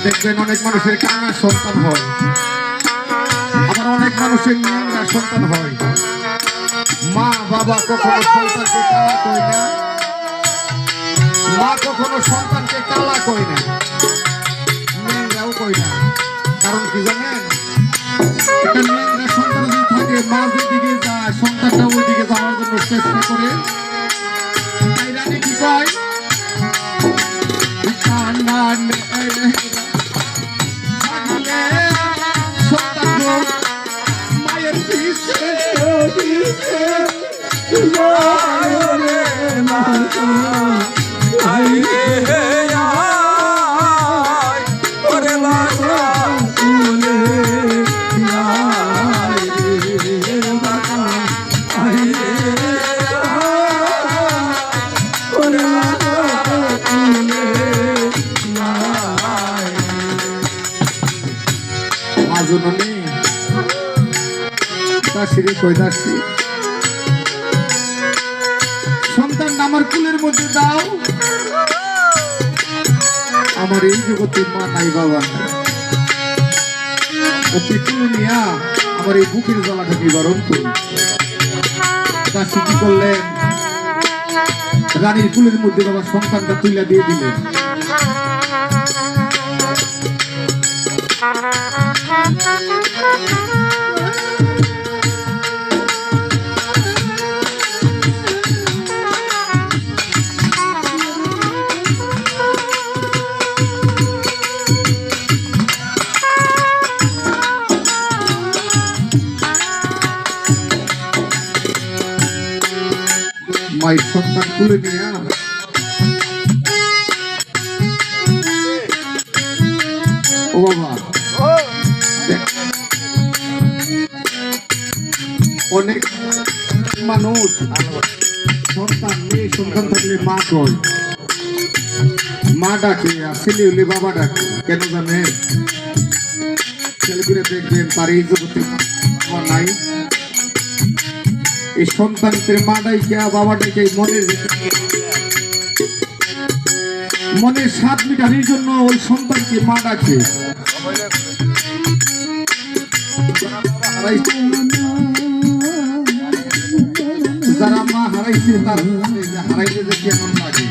দেখবেন অনেক মানুষের কান্নার সন্তান হয়, আবার অনেক মানুষের ন্যাংরা সন্তান হয়। মা বাবা কখনো সন্তানকে কালা কয় না, মা কখনো সন্তানকে কালা কয় না, ন্যাংরাও কয় না। কারণ কি জানেন, একটা ন্যাংরা সন্তান যদি থাকে, মা যেদিকে যায় সন্তানটা ওইদিকে যাওয়ার জন্য চেষ্টা করে। তাই রানী কি কয়, মায়ের পিছে সন্তান আমার কুলের মধ্যে দাও, আমার এই জগতে মা নাই বাবা নাই, কুলে নিয়া আমার এই বুকের জ্বালাটা নিবারণ করি। দাসী কি করলেন, রানীর কুলের মধ্যে বাবা সন্তানটা তুলে দিয়ে দিলেন। মায়ের সন্তান তুলে নিয়ে ও বাবা, অনেক মানুষ সন্তান মেয়ে সন্তান থাকলে মা কয়, মা ডাকে, আর ছেলে হলে বাবা ডাকে। কেন জানেন, ছেলে করে দেখবেন তার এই জগতে মা নাই, এই সন্তানদের মা ডাইকা বাবা ডাইকা মনের স্বাদ মিটানোর জন্য ওই সন্তানকে মা ডাকে। যারা মা হারাইছে তার হারাইলে যে কেমন লাগে।